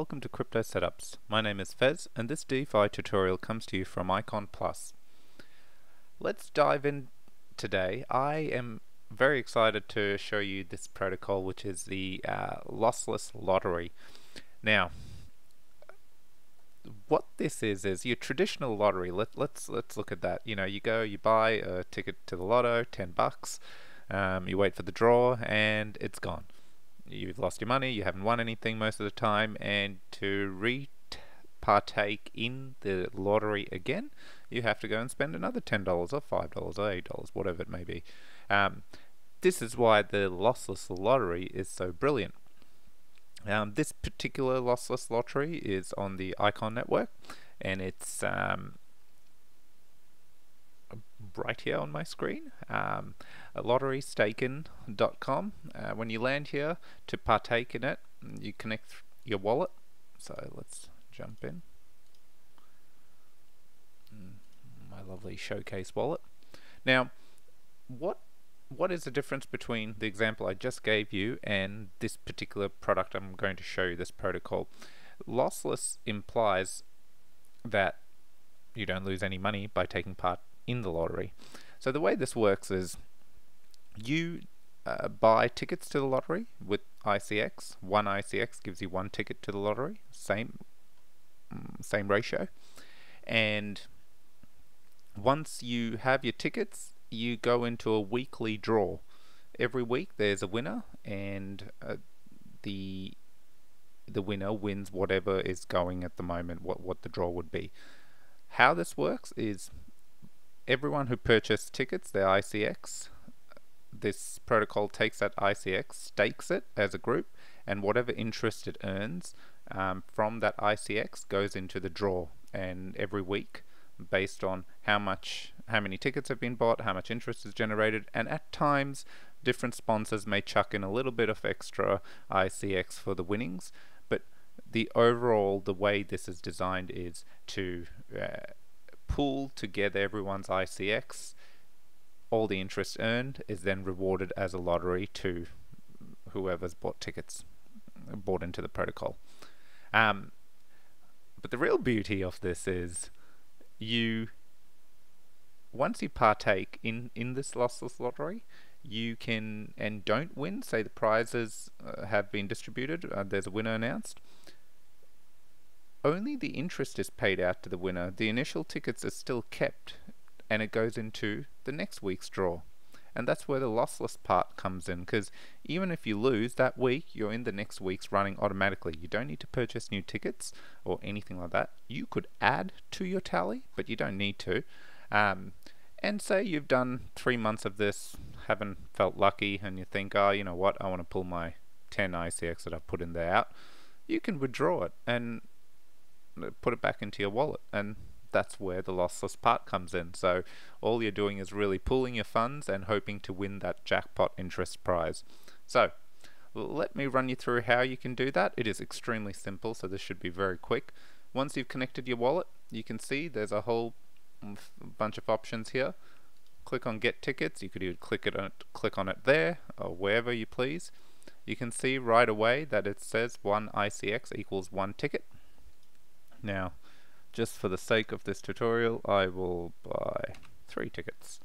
welcome to Cryptosetups. My name is Fez, and this DeFi tutorial comes to you from Icon Plus. Let's dive in today. I am very excited to show you this protocol, which is the lossless lottery. Now, what this is your traditional lottery. Let's look at that. You know, you go, you buy a ticket to the lotto, $10. You wait for the draw, and it's gone. You've lost your money, you haven't won anything most of the time, and to partake in the lottery again, you have to go and spend another $10 or $5 or $8, whatever it may be. This is why the lossless lottery is so brilliant. This particular lossless lottery is on the Icon network, and it's right here on my screen, lotterystakin.com. When you land here, to partake in it, you connect your wallet. So let's jump in. My lovely showcase wallet. Now, what is the difference between the example I just gave you and this particular product I'm going to show you, this protocol? Lossless implies that you don't lose any money by taking part in the lottery. So the way this works is you buy tickets to the lottery with ICX. One ICX gives you one ticket to the lottery, same ratio. And once you have your tickets, you go into a weekly draw. Every week there's a winner, and the winner wins whatever is going at the moment, what the draw would be. How this works is everyone who purchased tickets, their ICX, this protocol takes that ICX, stakes it as a group, and whatever interest it earns from that ICX goes into the draw. And every week, based on how many tickets have been bought, how much interest is generated, and at times different sponsors may chuck in a little bit of extra ICX for the winnings, but the way this is designed is to pool together everyone's ICX. All the interest earned is then rewarded as a lottery to whoever's bought into the protocol. But the real beauty of this is once you partake in this lossless lottery, you can, and don't win, say the prizes have been distributed, there's a winner announced, only the interest is paid out to the winner. The initial tickets are still kept, and it goes into the next week's draw. And that's where the lossless part comes in, because even if you lose that week, you're in the next week's running automatically. You don't need to purchase new tickets or anything like that. You could add to your tally, but you don't need to. And say you've done 3 months of this, haven't felt lucky, and you think, oh, you know what, I want to pull my 10 ICX that I've put in there out. You can withdraw it and put it back into your wallet, and that's where the lossless part comes in. So all you're doing is really pooling your funds and hoping to win that jackpot interest prize. So let me run you through how you can do that. It is extremely simple, so this should be very quick. Once you've connected your wallet, you can see there's a whole bunch of options here. Click on Get Tickets. You could either click on it there or wherever you please. You can see right away that it says 1 ICX equals 1 ticket. Now, just for the sake of this tutorial, I will buy 3 tickets.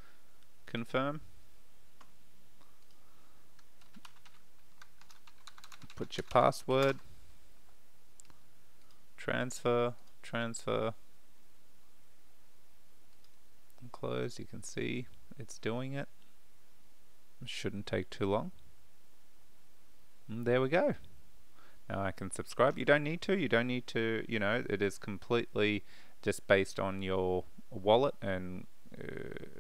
Confirm. Put your password. Transfer. And close. You can see it's doing it. It shouldn't take too long. And there we go. Now I can subscribe. You don't need to, you know, it is completely just based on your wallet and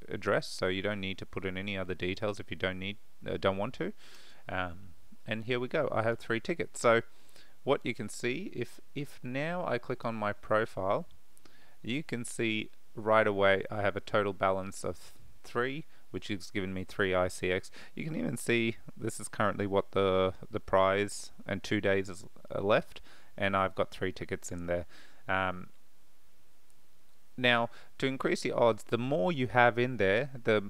address, so you don't need to put in any other details if you don't want to. And here we go. I have 3 tickets. So what you can see, if now I click on my profile, you can see right away I have a total balance of 3, which has given me 3 ICX. You can even see this is currently what the prize, and 2 days is left, and I've got 3 tickets in there. Now, to increase the odds, the more you have in there, the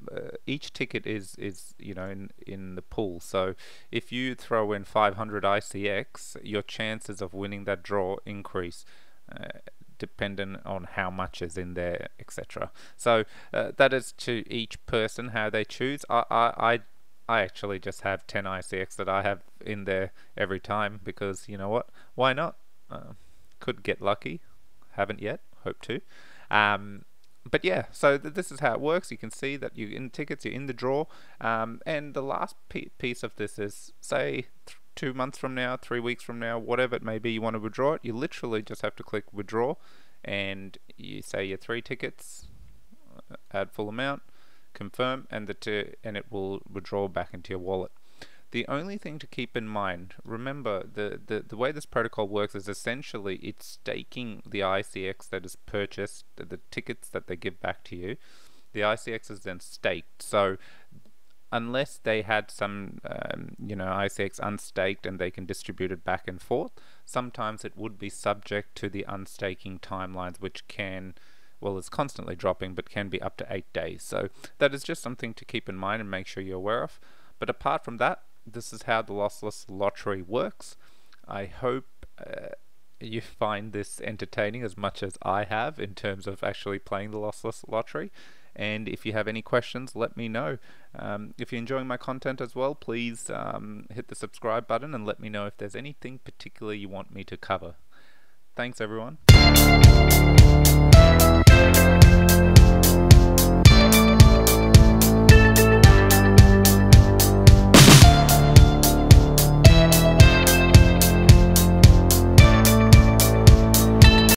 each ticket is in the pool. So if you throw in 500 ICX, your chances of winning that draw increase, dependent on how much is in there, etc. So that is to each person how they choose. I actually just have 10 ICX that I have in there every time, because you know what? Why not? Could get lucky. Haven't yet. Hope to. But yeah, so this is how it works. You can see that you're in tickets, you're in the draw, and the last piece of this is, say 2 months from now, 3 weeks from now, whatever it may be, you want to withdraw it. You literally just have to click withdraw, and you say your 3 tickets, add full amount, confirm, and it will withdraw back into your wallet. The only thing to keep in mind, remember, the way this protocol works is essentially it's staking the ICX that is purchased, the tickets that they give back to you. The ICX is then staked. So unless they had some ICX unstaked and they can distribute it back and forth, sometimes it would be subject to the unstaking timelines, which can, well, it's constantly dropping, but can be up to 8 days. So that is just something to keep in mind and make sure you're aware of. But apart from that, this is how the lossless lottery works. I hope you find this entertaining as much as I have in terms of actually playing the lossless lottery. And if you have any questions, let me know. If you're enjoying my content as well, please hit the subscribe button and let me know if there's anything particular you want me to cover. Thanks, everyone.